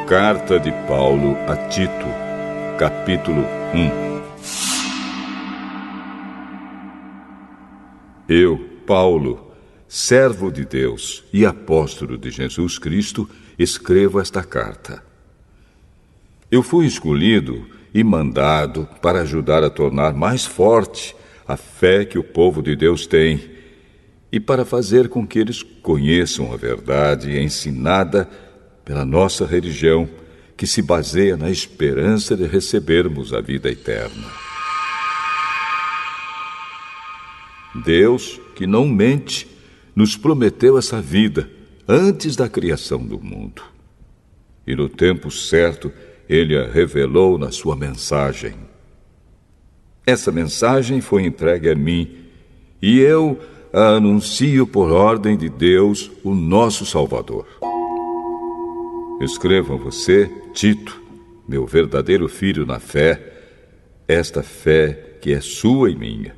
Carta de Paulo a Tito, capítulo 1. Eu, Paulo, servo de Deus e apóstolo de Jesus Cristo, escrevo esta carta. Eu fui escolhido e mandado para ajudar a tornar mais forte a fé que o povo de Deus tem e para fazer com que eles conheçam a verdade ensinada pela nossa religião, que se baseia na esperança de recebermos a vida eterna. Deus, que não mente, nos prometeu essa vida antes da criação do mundo. E no tempo certo, Ele a revelou na sua mensagem. Essa mensagem foi entregue a mim, e eu a anuncio por ordem de Deus, o nosso Salvador. Escrevo a você, Tito, meu verdadeiro filho na fé, esta fé que é sua e minha.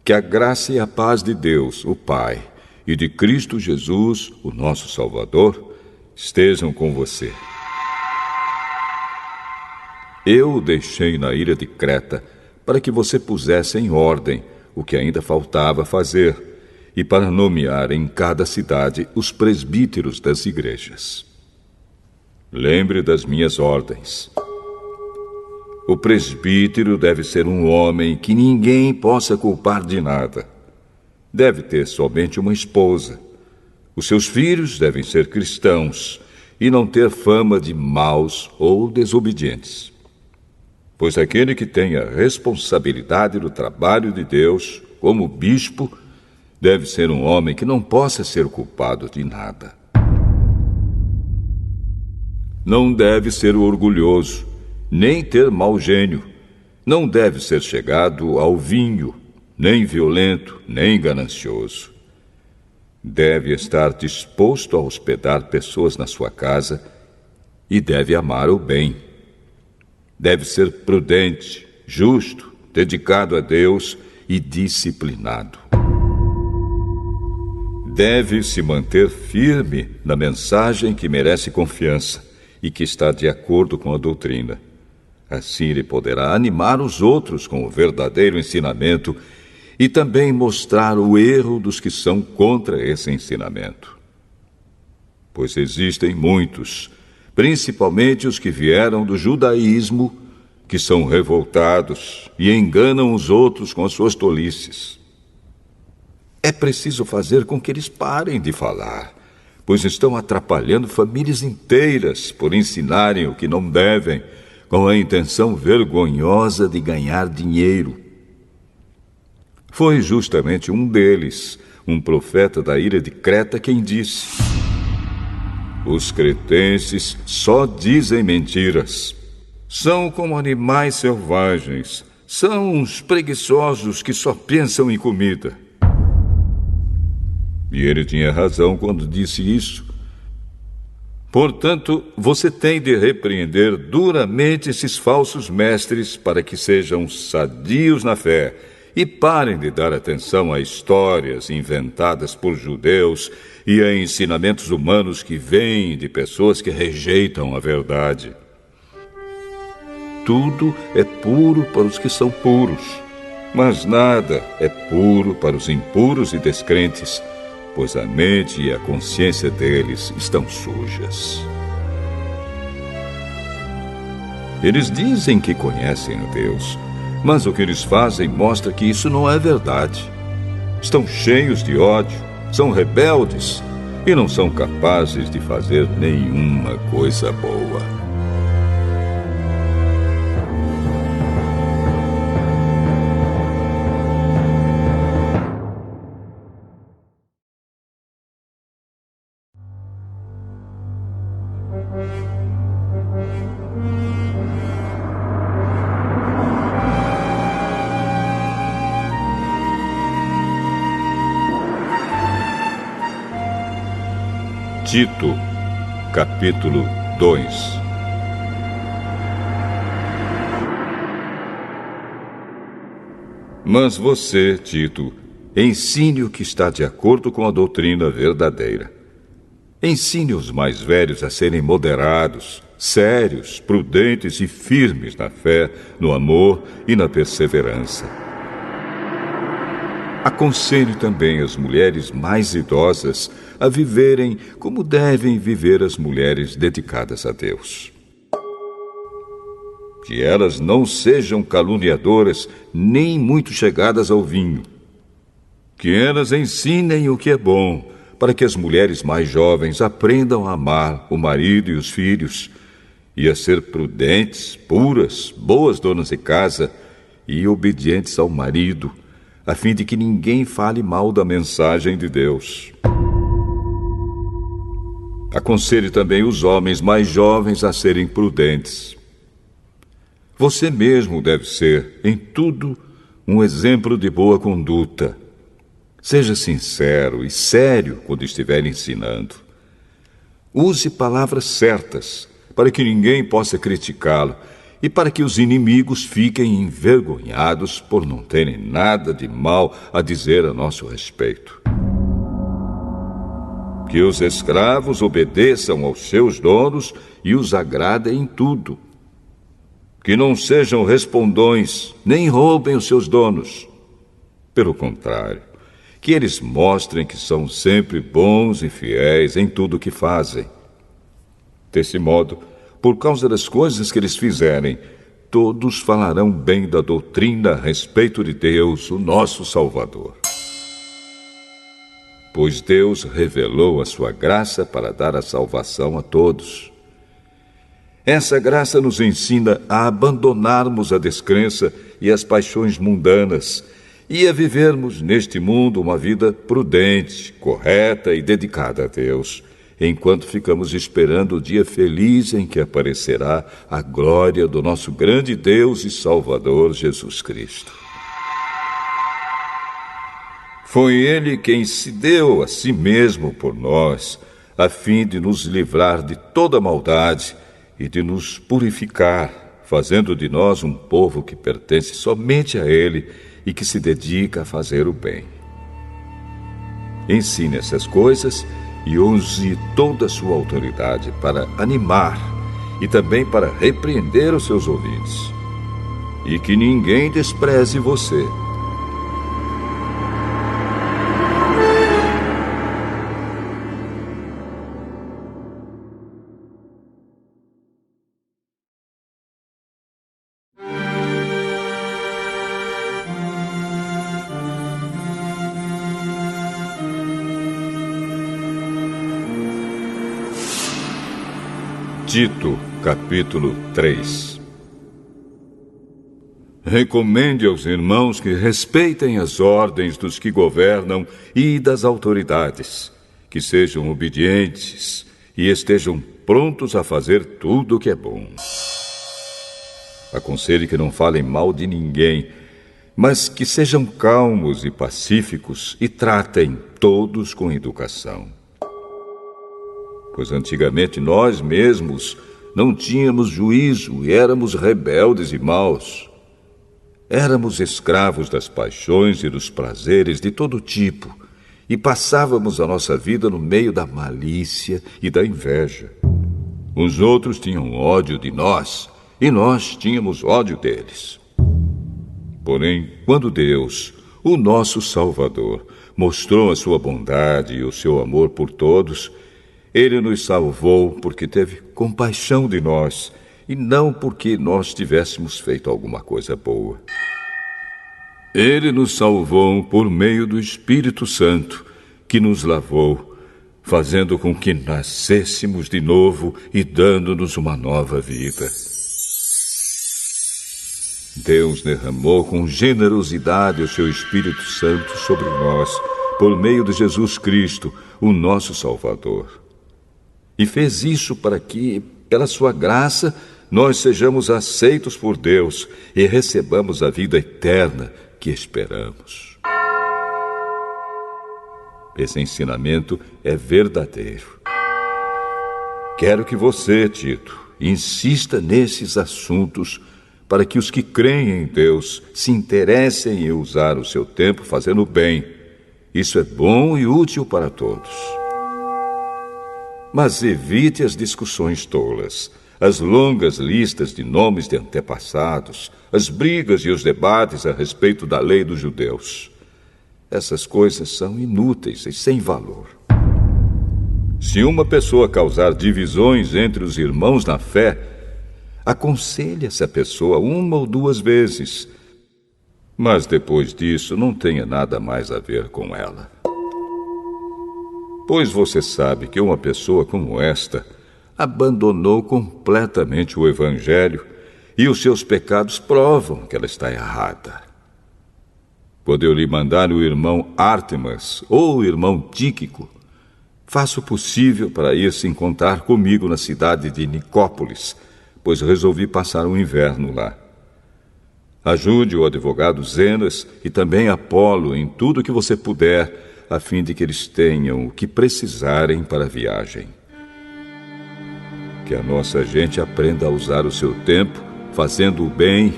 Que a graça e a paz de Deus, o Pai, e de Cristo Jesus, o nosso Salvador, estejam com você. Eu o deixei na ilha de Creta para que você pusesse em ordem o que ainda faltava fazer e para nomear em cada cidade os presbíteros das igrejas. Lembre das minhas ordens. O presbítero deve ser um homem que ninguém possa culpar de nada. Deve ter somente uma esposa. Os seus filhos devem ser cristãos e não ter fama de maus ou desobedientes. Pois aquele que tem a responsabilidade do trabalho de Deus, como bispo, deve ser um homem que não possa ser culpado de nada. Não deve ser orgulhoso, nem ter mau gênio. Não deve ser chegado ao vinho, nem violento, nem ganancioso. Deve estar disposto a hospedar pessoas na sua casa e deve amar o bem. Deve ser prudente, justo, dedicado a Deus e disciplinado. Deve se manter firme na mensagem que merece confiança e que está de acordo com a doutrina. Assim ele poderá animar os outros com o verdadeiro ensinamento e também mostrar o erro dos que são contra esse ensinamento. Pois existem muitos, principalmente os que vieram do judaísmo, que são revoltados e enganam os outros com as suas tolices. É preciso fazer com que eles parem de falar, pois estão atrapalhando famílias inteiras por ensinarem o que não devem, com a intenção vergonhosa de ganhar dinheiro. Foi justamente um deles, um profeta da ilha de Creta, quem disse: os cretenses só dizem mentiras. São como animais selvagens. São uns preguiçosos que só pensam em comida. E ele tinha razão quando disse isso. Portanto, você tem de repreender duramente esses falsos mestres para que sejam sadios na fé e parem de dar atenção a histórias inventadas por judeus e a ensinamentos humanos que vêm de pessoas que rejeitam a verdade. Tudo é puro para os que são puros, mas nada é puro para os impuros e descrentes, pois a mente e a consciência deles estão sujas. Eles dizem que conhecem a Deus, mas o que eles fazem mostra que isso não é verdade. Estão cheios de ódio, são rebeldes e não são capazes de fazer nenhuma coisa boa. Tito, capítulo 2. Mas você, Tito, ensine o que está de acordo com a doutrina verdadeira. Ensine os mais velhos a serem moderados, sérios, prudentes e firmes na fé, no amor e na perseverança. Aconselhe também as mulheres mais idosas a viverem como devem viver as mulheres dedicadas a Deus. Que elas não sejam caluniadoras nem muito chegadas ao vinho. Que elas ensinem o que é bom, para que as mulheres mais jovens aprendam a amar o marido e os filhos, e a ser prudentes, puras, boas donas de casa e obedientes ao marido, a fim de que ninguém fale mal da mensagem de Deus. Aconselhe também os homens mais jovens a serem prudentes. Você mesmo deve ser, em tudo, um exemplo de boa conduta. Seja sincero e sério quando estiver ensinando. Use palavras certas, para que ninguém possa criticá-lo e para que os inimigos fiquem envergonhados por não terem nada de mal a dizer a nosso respeito. Que os escravos obedeçam aos seus donos e os agradem em tudo. Que não sejam respondões, nem roubem os seus donos. Pelo contrário, que eles mostrem que são sempre bons e fiéis em tudo o que fazem. Desse modo, por causa das coisas que eles fizerem, todos falarão bem da doutrina a respeito de Deus, o nosso Salvador. Pois Deus revelou a sua graça para dar a salvação a todos. Essa graça nos ensina a abandonarmos a descrença e as paixões mundanas e a vivermos neste mundo uma vida prudente, correta e dedicada a Deus, enquanto ficamos esperando o dia feliz em que aparecerá a glória do nosso grande Deus e Salvador Jesus Cristo. Foi Ele quem se deu a si mesmo por nós, a fim de nos livrar de toda maldade e de nos purificar, fazendo de nós um povo que pertence somente a Ele e que se dedica a fazer o bem. Ensine essas coisas e use toda a sua autoridade para animar e também para repreender os seus ouvintes. E que ninguém despreze você. Tito, capítulo 3. Recomende aos irmãos que respeitem as ordens dos que governam e das autoridades, que sejam obedientes e estejam prontos a fazer tudo o que é bom. Aconselhe que não falem mal de ninguém, mas que sejam calmos e pacíficos e tratem todos com educação. Pois antigamente nós mesmos não tínhamos juízo e éramos rebeldes e maus. Éramos escravos das paixões e dos prazeres de todo tipo e passávamos a nossa vida no meio da malícia e da inveja. Os outros tinham ódio de nós e nós tínhamos ódio deles. Porém, quando Deus, o nosso Salvador, mostrou a sua bondade e o seu amor por todos, Ele nos salvou porque teve compaixão de nós e não porque nós tivéssemos feito alguma coisa boa. Ele nos salvou por meio do Espírito Santo, que nos lavou, fazendo com que nascêssemos de novo e dando-nos uma nova vida. Deus derramou com generosidade o seu Espírito Santo sobre nós, por meio de Jesus Cristo, o nosso Salvador. E fez isso para que, pela sua graça, nós sejamos aceitos por Deus e recebamos a vida eterna que esperamos. Esse ensinamento é verdadeiro. Quero que você, Tito, insista nesses assuntos para que os que creem em Deus se interessem em usar o seu tempo fazendo o bem. Isso é bom e útil para todos. Mas evite as discussões tolas, as longas listas de nomes de antepassados, as brigas e os debates a respeito da lei dos judeus. Essas coisas são inúteis e sem valor. Se uma pessoa causar divisões entre os irmãos na fé, aconselhe essa pessoa 1 ou 2 vezes, mas depois disso não tenha nada mais a ver com ela. Pois você sabe que uma pessoa como esta abandonou completamente o Evangelho e os seus pecados provam que ela está errada. Quando eu lhe mandar o irmão Ártemas ou o irmão Tíquico, faça o possível para ir se encontrar comigo na cidade de Nicópolis, pois resolvi passar o inverno lá. Ajude o advogado Zenas e também Apolo em tudo o que você puder, a fim de que eles tenham o que precisarem para a viagem. Que a nossa gente aprenda a usar o seu tempo, fazendo o bem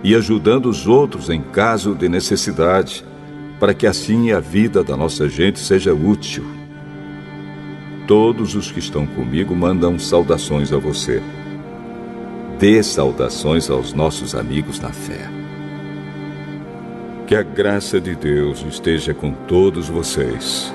e ajudando os outros em caso de necessidade, para que assim a vida da nossa gente seja útil. Todos os que estão comigo mandam saudações a você. Dê saudações aos nossos amigos na fé. Que a graça de Deus esteja com todos vocês.